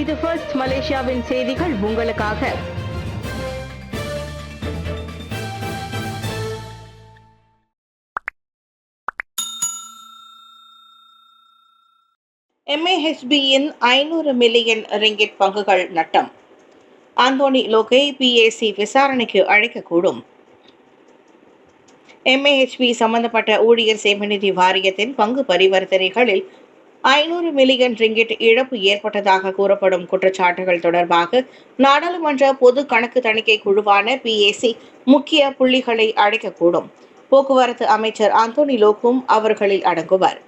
இது ஃபர்ஸ்ட் மலேசியாவின் செய்திகள் உங்களுக்காக. MAHBயின் 500 மில்லியன் ரிங்கிட் பங்குகள் நட்டம். ஆந்தோனி லோகை PAC விசாரணைக்கு அழைக்கக்கூடும். MAHB சம்பந்தப்பட்ட ஊழியர் சேமநிதி வாரியத்தின் பங்கு பரிவர்த்தனைகளில் 500 மில்லியன் ரிங்கிட் இழப்பு ஏற்பட்டதாக கூறப்படும் குற்றச்சாட்டுகள் தொடர்பாக நாடாளுமன்ற பொது கணக்கு தணிக்கை குழுவான PAC முக்கிய புள்ளிகளை அழைக்கக்கூடும். போக்குவரத்து அமைச்சர் ஆந்தோனி லோகும் அவர்களில் அடங்குவர்.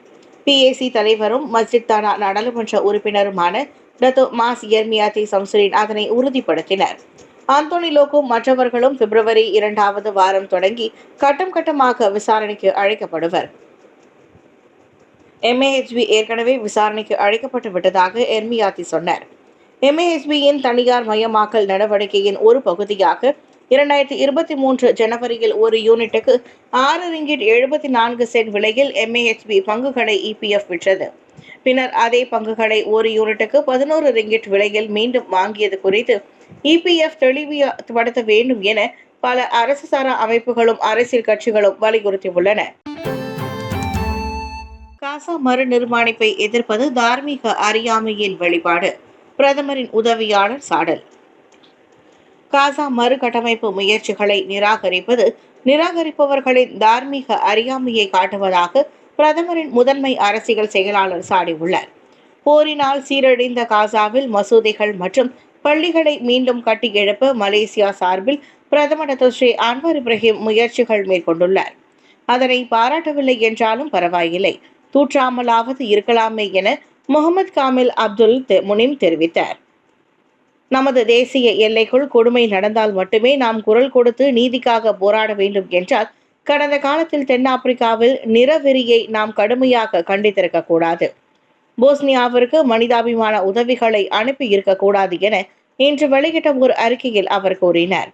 PAC தலைவரும் மஸ்ஜித் தானா நாடாளுமன்ற உறுப்பினருமான டத்தோ மாஸ் எர்மியாத்தி சம்சுரின் அதனை உறுதிப்படுத்தினர். ஆந்தோனி லோகும் மற்றவர்களும் பிப்ரவரி 2வது வாரம் தொடங்கி கட்டம் கட்டமாக விசாரணைக்கு அழைக்கப்படுவர். MAHB ஏற்கனவே விசாரணைக்கு அழைக்கப்பட்டு விட்டதாக எர்மியாத்தி சொன்னார். MAHBயின் தனியார் மயமாக்கல் நடவடிக்கையின் ஒரு பகுதியாக 2023 ஜனவரியில் ஒரு யூனிட்டுக்கு 6 ரிங்கிட் 74 சென்ட் விலையில் MAHB பங்குகளை EPF விற்றது. பின்னர் அதே பங்குகளை ஒரு யூனிட்டுக்கு 11 ரிங்கிட் விலையில் மீண்டும் வாங்கியது குறித்து EPF தெளிவுபடுத்த வேண்டும் என பல அரசு சாரா அமைப்புகளும் அரசியல் கட்சிகளும் வலியுறுத்தியுள்ளன. காசா மறு நிர்மாணிப்பை எதிர்ப்பது தார்மீக அறியாமையின் வெளிப்பாடு. பிரதமரின் உதவியாளர் சாடல். காசா மறுகட்டமைப்பு முயற்சிகளை நிராகரிப்பவர்களின் தார்மீக அறியாமையை காட்டுவதாக பிரதமரின் முதன்மை அரசியல் செயலாளர் சாடியுள்ளார். போரினால் சீரழிந்த காசாவில் மசூதிகள் மற்றும் பள்ளிகளை மீண்டும் கட்டி எழுப்ப மலேசியா சார்பில் பிரதமர் ஸ்ரீ அன்வார் இப்ராஹிம் முயற்சிகள் மேற்கொண்டுள்ளார். அதனை பாராட்டவில்லை என்றாலும் பரவாயில்லை, தூற்றாமலாவது இருக்கலாமே என முகமது காமில் அப்துல் முனிம் தெரிவித்தார். நமது தேசிய எல்லைக்குள் கொடுமை நடந்தால் மட்டுமே நாம் குரல் கொடுத்து நீதிக்காக போராட வேண்டும் என்றால் கடந்த காலத்தில் தென்னாப்பிரிக்காவில் நிறவெறியை நாம் கடுமையாக கண்டித்திருக்க கூடாது. போஸ்னியாவிற்கு மனிதாபிமான உதவிகளை அனுப்பி இருக்கக்கூடாது என இன்று வெளியிட்ட ஒரு அறிக்கையில் அவர் கூறினார்.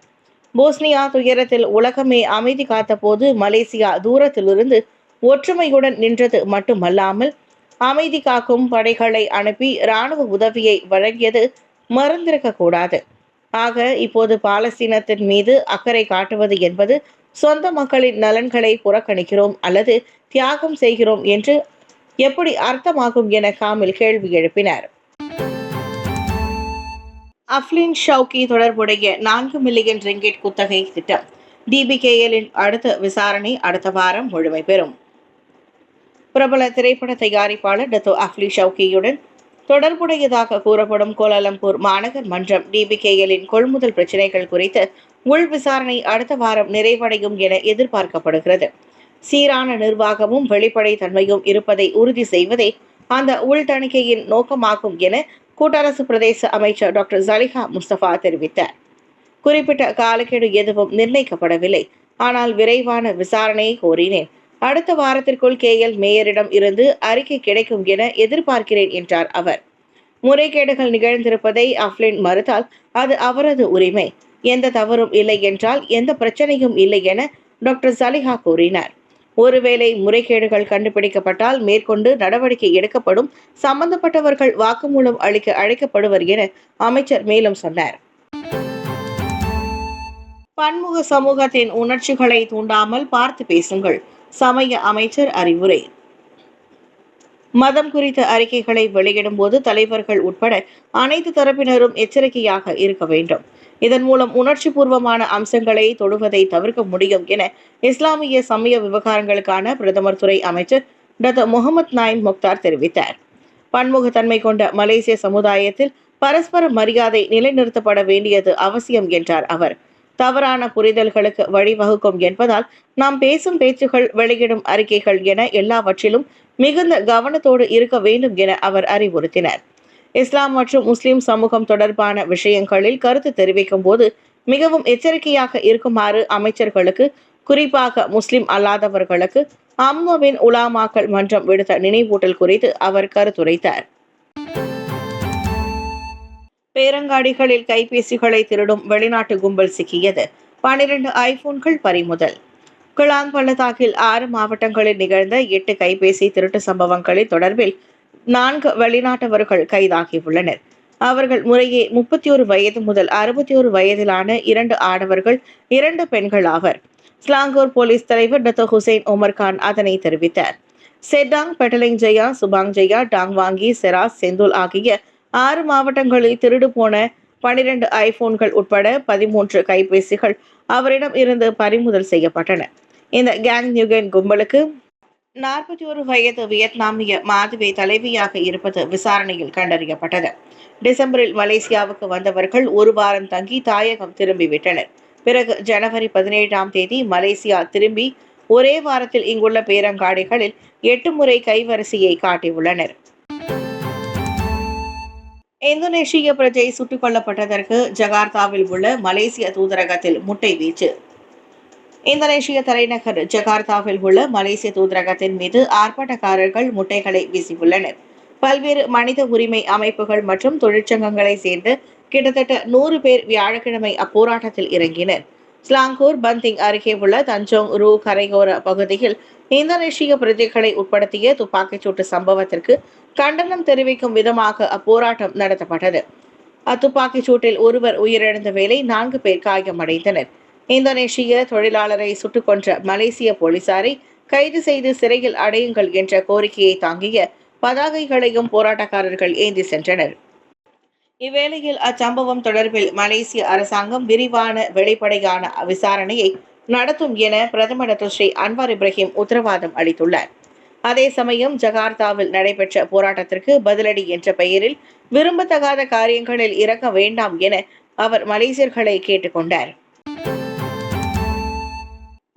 போஸ்னியா துயரத்தில் உலகமே அமைதி காத்த போது மலேசியா தூரத்திலிருந்து ஒற்றுமையுடன் நின்றது மட்டுமல்லாமல் அமைதி காக்கும் படைகளை அனுப்பி இராணுவ உதவியை வழங்கியது மறந்திருக்க கூடாது. ஆக இப்போது பாலஸ்தீனத்தின் மீது அக்கறை காட்டுவது என்பது சொந்த மக்களின் நலன்களை புறக்கணிக்கிறோம் அல்லது தியாகம் செய்கிறோம் என்று எப்படி அர்த்தமாகும் என காமில் கேள்வி எழுப்பினார். அஃப்லின் ஷவுக்கி தொடர்புடைய 4 மில்லியன் ரிங்கிட் குத்தகை திட்டம். DBKLின் அடுத்த விசாரணை அடுத்த வாரம் முழுமை பெறும். பிரபல திரைப்பட தயாரிப்பாளர் டத்தோ அஃப்லி ஷவுக்கியுடன் தொடர்புடையதாக கூறப்படும் கோலாலம்பூர் மாநகர் மன்றம் DBKLின் கொள்முதல் பிரச்சினைகள் குறித்து உள் விசாரணை அடுத்த வாரம் நிறைவடையும் என எதிர்பார்க்கப்படுகிறது. சீரான நிர்வாகமும் வெளிப்படை தன்மையும் இருப்பதை உறுதி செய்வதே அந்த உள் தணிக்கையின் நோக்கமாகும் என கூட்டரசு பிரதேச அமைச்சர் டாக்டர் ஜலிஹா முஸ்தபா தெரிவித்தார். குறிப்பிட்ட காலக்கெடு எதுவும் நிர்ணயிக்கப்படவில்லை, ஆனால் விரைவான விசாரணையை கோரினேன். அடுத்த வாரத்திற்குள் KL மேயரிடம் இருந்து அறிக்கை கிடைக்கும் என எதிர்பார்க்கிறேன் என்றார் அவர். முறைகேடுகள் நிகழ்ந்திருப்பதை அஃப்லின் மறுத்தால் அது அவரது உரிமை. எந்த தவறும் இல்லை என்றால் எந்த பிரச்சனையும் இல்லை என டாக்டர் ஜலிஹா கூறினார். ஒருவேளை முறைகேடுகள் கண்டுபிடிக்கப்பட்டால் மேற்கொண்டு நடவடிக்கை எடுக்கப்படும், சம்பந்தப்பட்டவர்கள் வாக்குமூலம் அளிக்க அழைக்கப்படுவர் என அமைச்சர் மேலும் சொன்னார். பன்முக சமூகத்தின் உணர்ச்சிகளை தூண்டாமல் பார்த்து பேசுங்கள், சமய அமைச்சர் அறிவுரை. மதம் குறித்த அறிக்கைகளை வெளியிடும் போது தலைவர்கள் உட்பட அனைத்து தரப்பினரும் எச்சரிக்கையாக இருக்க வேண்டும். இதன் மூலம் உணர்ச்சி பூர்வமான அம்சங்களை தொடுவதை தவிர்க்க முடியும் என இஸ்லாமிய சமய விவகாரங்களுக்கான பிரதமர் துறை அமைச்சர் டாக்டர் முகமது நாயிம் முக்தார் தெரிவித்தார். பன்முகத்தன்மை கொண்ட மலேசிய சமுதாயத்தில் பரஸ்பர மரியாதை நிலைநிறுத்தப்பட வேண்டியது அவசியம் என்றார் அவர். தவறான புரிதல்களுக்கு வழிவகுக்கும் என்பதால் நாம் பேசும் பேச்சுகள், வெளியிடும் அறிக்கைகள் என எல்லாவற்றிலும் மிகுந்த கவனத்தோடு இருக்க வேண்டும் என அவர் அறிவுறுத்தினார். இஸ்லாம் மற்றும் முஸ்லிம் சமூகம் தொடர்பான விஷயங்களில் கருத்து தெரிவிக்கும் போது மிகவும் எச்சரிக்கையாக இருக்குமாறு அமைச்சர்களுக்கு, குறிப்பாக முஸ்லிம் அல்லாதவர்களுக்கு அம்னோவின் உலாமாக்கள் மன்றம் விடுத்த நினைவூட்டல் குறித்து அவர் கருத்துரைத்தார். பேரங்காடிகளில் கைபேசிகளை திருடும் வெளிநாட்டு கும்பல் சிக்கியது. 12 ஐபோன்கள் பறிமுதல். கிளாங் பள்ளத்தாக்கில் 6 மாவட்டங்களில் நிகழ்ந்த 8 கைபேசி திருட்டு சம்பவங்களின் தொடர்பில் 4 வெளிநாட்டவர்கள் கைதாகியுள்ளனர். அவர்கள் முறையே 31 வயது முதல் 61 வயதிலான 2 ஆடவர்கள் 2 பெண்கள் ஆவர். ஸ்லாங்கூர் போலீஸ் தலைவர் டத்தோ ஹுசைன் உமர் கான் அதனை தெரிவித்தார். செட்டாங், பெட்டலிங் ஜெயா, சுபாங் ஜெயா, டாங்வாங்கி, செராஸ், செந்தூல் ஆகிய 6 மாவட்டங்களில் திருடு போன 12 ஐபோன்கள் உட்பட 13 கைபேசிகள் அவரிடம் இருந்து பறிமுதல் செய்யப்பட்டன. இந்த கேங் நியூகன் கும்பலுக்கு 41 வயது வியட்நாமிய மாதுவே தலைவியாக இருப்பது விசாரணையில் கண்டறியப்பட்டது. டிசம்பரில் மலேசியாவுக்கு வந்தவர்கள் 1 வாரம் தங்கி தாயகம் திரும்பிவிட்டனர். பிறகு ஜனவரி 17ஆம் தேதி மலேசியா திரும்பி ஒரே வாரத்தில் இங்குள்ள பேரங்காடிகளில் 8 முறை கைவரிசையை காட்டியுள்ளனர். இந்தோனேஷிய பிரஜை சுட்டுக் கொல்லப்பட்டதற்கு ஜகார்த்தாவில் உள்ள மலேசிய தூதரகத்தில் முட்டை வீச்சு. இந்தோனேஷிய தலைநகர் ஜகார்த்தாவில் உள்ள மலேசிய தூதரகத்தின் மீது ஆர்ப்பாட்டக்காரர்கள் முட்டைகளை வீசியுள்ளனர். பல்வேறு மனித உரிமை அமைப்புகள் மற்றும் தொழிற்சங்கங்களை சேர்ந்து கிட்டத்தட்ட 100 பேர் வியாழக்கிழமை அப்போராட்டத்தில் இறங்கினர். ஸ்லாங்கூர் பந்திங் அருகே உள்ள தஞ்சோங் ரூ கரையோர பகுதியில் இந்தோனேஷிய பிரஜைகளை உட்படுத்திய துப்பாக்கிச்சூட்டு சம்பவத்திற்கு கண்டனம் தெரிவிக்கும் விதமாக அப்போராட்டம் நடத்தப்பட்டது. அத்துப்பாக்கிச் சூட்டில் ஒருவர் உயிரிழந்த வேளை 4 பேர் காயமடைந்தனர். இந்தோனேஷிய தொழிலாளரை சுட்டுக் கொன்ற மலேசிய போலீசாரை கைது செய்து சிறையில் அடையுங்கள் என்ற கோரிக்கையை தாங்கிய பதாகைகளையும் போராட்டக்காரர்கள் ஏந்தி சென்றனர். இவ்வேளையில் அச்சம்பவம் தொடர்பில் மலேசிய அரசாங்கம் விரிவான வெளிப்படையான விசாரணையை நடத்தும் என பிரதமர் ஸ்ரீ அன்வார் இப்ராஹிம் உத்தரவாதம் அளித்துள்ளார். அதே சமயம் ஜகார்த்தாவில் நடைபெற்ற போராட்டத்திற்கு பதிலடி என்ற பெயரில் விரும்பத்தகாத காரியங்களில் இறங்க வேண்டாம் என அவர் மலேசியர்களை கேட்டுக்கொண்டார்.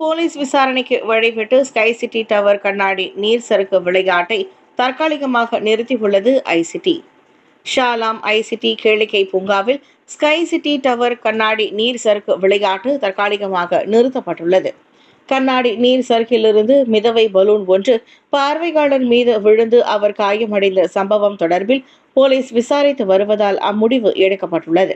போலீஸ் விசாரணைக்கு வழிவிட்டு ஸ்கை சிட்டி டவர் கண்ணாடி நீர் சறுக்கு விளையாட்டை தற்காலிகமாக நிறுத்தியுள்ளது ஐசிடி. ஷாலாம் ஐசிடி கேளிக்கை பூங்காவில் ஸ்கை சிட்டி டவர் கண்ணாடி நீர் சறுக்கு விளையாட்டு தற்காலிகமாக நிறுத்தப்பட்டுள்ளது. கண்ணாடி நீர் சறுக்கிலிருந்து மிதவை பலூன் ஒன்று பார்வையாளர் மீது விழுந்து அவர் காயமடைந்த சம்பவம் தொடர்பில் போலீஸ் விசாரித்து வருவதால் அம்முடிவு எடுக்கப்பட்டுள்ளது.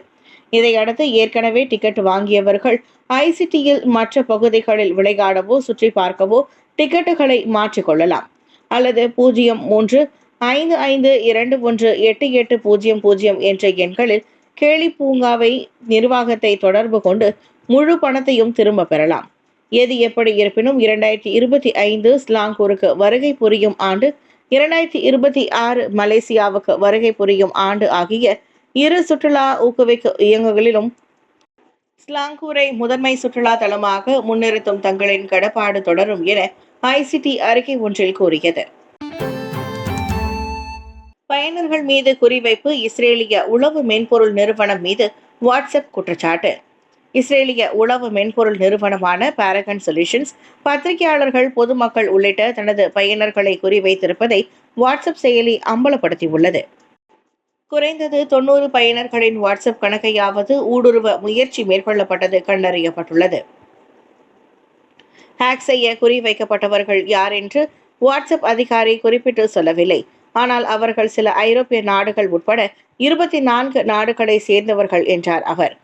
இதையடுத்து ஏற்கனவே டிக்கெட் வாங்கியவர்கள் ஐசிடியில் மற்ற பகுதிகளில் விளையாடவோ சுற்றி பார்க்கவோ டிக்கெட்டுகளை மாற்றிக்கொள்ளலாம். அல்லது 0355218800 என்ற எண்களில் கேலி பூங்காவை நிர்வாகத்தை தொடர்பு கொண்டு முழு பணத்தையும் திரும்ப பெறலாம். எது எப்படி இருப்பினும் 2025 ஸ்லாங்கூருக்கு வருகை புரியும் ஆண்டு, 2026 மலேசியாவுக்கு வருகை புரியும் ஆண்டு ஆகிய இரு சுற்றுலா ஊக்குவிக்கு இயக்கங்களிலும் ஸ்லாங்கூரை முதன்மை சுற்றுலா தளமாக முன்னிறுத்தும் தங்களின் கடப்பாடு தொடரும் என ஐசிடி அறிக்கை ஒன்றில் கூறியது. பயனர்கள் மீது குறிவைப்பு. இஸ்ரேலிய உளவு மென்பொருள் நிறுவனம் மீது வாட்ஸ்அப் குற்றச்சாட்டு. இஸ்ரேலிய உளவு மென்பொருள் நிறுவனமான பாரகன் சொல்யூஷன்ஸ் பத்திரிகையாளர்கள், பொதுமக்கள் உள்ளிட்ட தனது பயனர்களை குறிவைத்திருப்பதை வாட்ஸ்அப் செயலி அம்பலப்படுத்தியுள்ளது. குறைந்தது 90 பயனர்களின் வாட்ஸ்அப் கணக்கையாவது ஊடுருவ முயற்சி மேற்கொள்ளப்பட்டது கண்டறியப்பட்டுள்ளது. ஹேக் செய்ய குறிவைக்கப்பட்டவர்கள் யார் என்று வாட்ஸ்அப் அதிகாரி குறிப்பிட்டு சொல்லவில்லை. ஆனால் அவர்கள் சில ஐரோப்பிய நாடுகள் உட்பட 24 நாடுகளை சேர்ந்தவர்கள் என்றார் அவர்.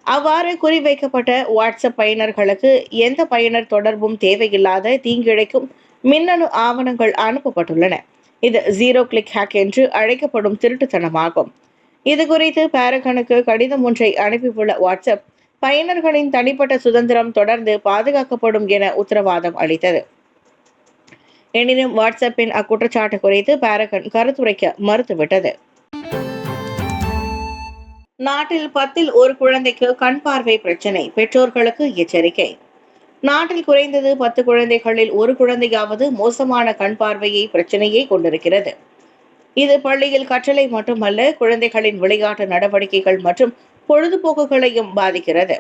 அவ்வாறு குறிவைக்கப்பட்ட வாட்ஸ்அப் பயனர்களுக்கு எந்த பயனர் தொடர்பும் தேவையில்லாத தீங்கிழைக்கும் மின்னணு ஆவணங்கள் அனுப்பப்பட்டுள்ளன. இது 0 கிளிக் ஹேக் என்று அழைக்கப்படும் திருட்டுத்தனமாகும். இது குறித்து பாரகனுக்கு கடிதம் ஒன்றை அனுப்பியுள்ள வாட்ஸ்அப், பயனர்களின் தனிப்பட்ட சுதந்திரம் தொடர்ந்து பாதுகாக்கப்படும் என உத்தரவாதம் அளித்தது. எனினும் வாட்ஸ்அப்பின் அக்குற்றச்சாட்டு குறித்து பாரகன் கருத்துரைக்க மறுத்துவிட்டது. நாட்டில் 10ல் ஒரு குழந்தைக்கு கண் பார்வை பிரச்சனை, பெற்றோர்களுக்கு எச்சரிக்கை. நாட்டில் குறைந்தது 10 குழந்தைகளில் ஒரு குழந்தையாவது மோசமான கண் பார்வையை பிரச்சனையை கொண்டிருக்கிறது. இது பள்ளியில் கற்றலை மட்டுமல்ல, குழந்தைகளின் விளையாட்டு நடவடிக்கைகள் மற்றும் பொழுதுபோக்குகளையும் பாதிக்கிறது.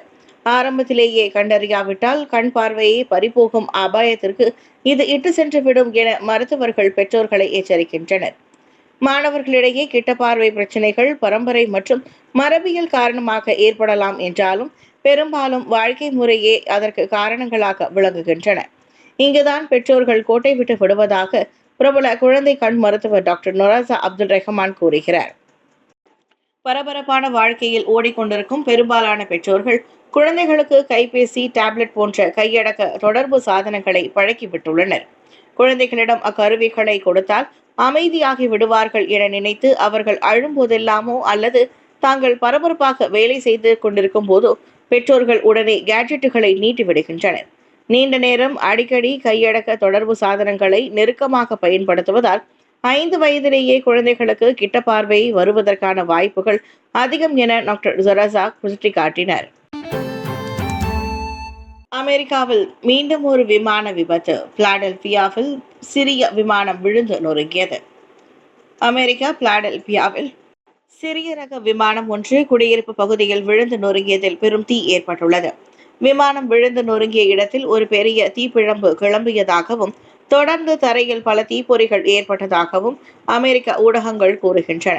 ஆரம்பத்திலேயே கண்டறியாவிட்டால் கண் பார்வையை பறிபோகும் அபாயத்திற்கு இது இட்டு சென்றுவிடும் என மருத்துவர்கள் பெற்றோர்களை எச்சரிக்கின்றனர். மாணவர்களிடையே கிட்ட பார்வை பிரச்சனைகள் பரம்பரை மற்றும் மரபியல் காரணமாக ஏற்படலாம் என்றாலும் பெரும்பாலும் வாழ்க்கை முறையே அதற்கு காரணங்களாக விளங்குகின்றன. இங்குதான் பெற்றோர்கள் கோட்டை விட்டு விடுவதாக பிரபல குழந்தை கண் மருத்துவர் டாக்டர் நொராசா அப்துல் ரஹ்மான் கூறுகிறார். பரபரப்பான வாழ்க்கையில் ஓடிக்கொண்டிருக்கும் பெரும்பாலான பெற்றோர்கள் குழந்தைகளுக்கு கைபேசி, டேப்லெட் போன்ற கையடக்க தொடர்பு சாதனங்களை பழக்கிவிட்டுள்ளனர். குழந்தைகளிடம் அக்கருவிகளை கொடுத்தால் அமைதியாகி விடுவார்கள் என நினைத்து அவர்கள் அழும்போதெல்லாமோ அல்லது தாங்கள் பரபரப்பாக வேலை செய்து கொண்டிருக்கும் போதோ பெற்றோர்கள் உடனே கேட்ஜெட்டுகளை நீட்டி விடுகின்றனர். நீண்ட நேரம் அடிக்கடி கையடக்க தொடர்பு சாதனங்களை நெருக்கமாக பயன்படுத்துவதால் 5 வயதிலேயே குழந்தைகளுக்கு கிட்ட பார்வை வருவதற்கான வாய்ப்புகள் அதிகம் என டாக்டர் ஜொரஸாக் சுட்டிக்காட்டினார். அமெரிக்காவில் மீண்டும் ஒரு விமான விபத்து. பிலாடெல்பியாவில் சிறிய விமானம் விழுந்து நொறுங்கியது. அமெரிக்கா பிலாடெல்பியாவில் சிறிய ரக விமானம் ஒன்று குடியிருப்பு பகுதியில் விழுந்து நொறுங்கியதில் பெரும் தீ ஏற்பட்டுள்ளது. விமானம் விழுந்து நொறுங்கிய இடத்தில் ஒரு பெரிய தீப்பிழம்பு கிளம்பியதாகவும் தொடர்ந்து தரையில் பல தீப்பொறிகள் ஏற்பட்டதாகவும் அமெரிக்க ஊடகங்கள் கூறுகின்றன.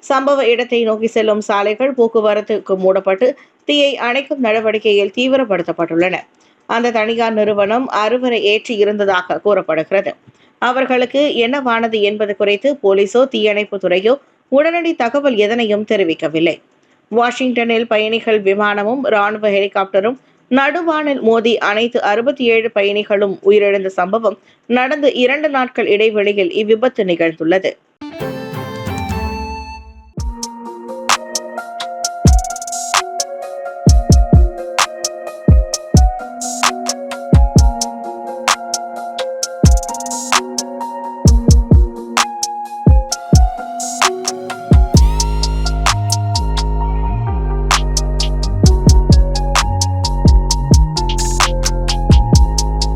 சம்பவ இடத்தை நோக்கி செல்லும் சாலைகள் போக்குவரத்துக்கு மூடப்பட்டு தீயை அணைக்கும் நடவடிக்கையில் தீவிரப்படுத்தப்பட்டுள்ளன. அந்த தனியார் நிறுவனம் அறுவரை ஏற்றி இருந்ததாக கூறப்படுகிறது. அவர்களுக்கு என்னவானது என்பது குறித்து போலீசோ தீயணைப்பு துறையோ உடனடி தகவல் எதனையும் தெரிவிக்கவில்லை. வாஷிங்டனில் பயணிகள் விமானமும் இராணுவ ஹெலிகாப்டரும் நடுவானில் மோதி அனைத்து 67 பயணிகளும் உயிரிழந்த சம்பவம் நடந்து 2 நாட்கள் இடைவெளியில் இவ்விபத்து நிகழ்ந்துள்ளது.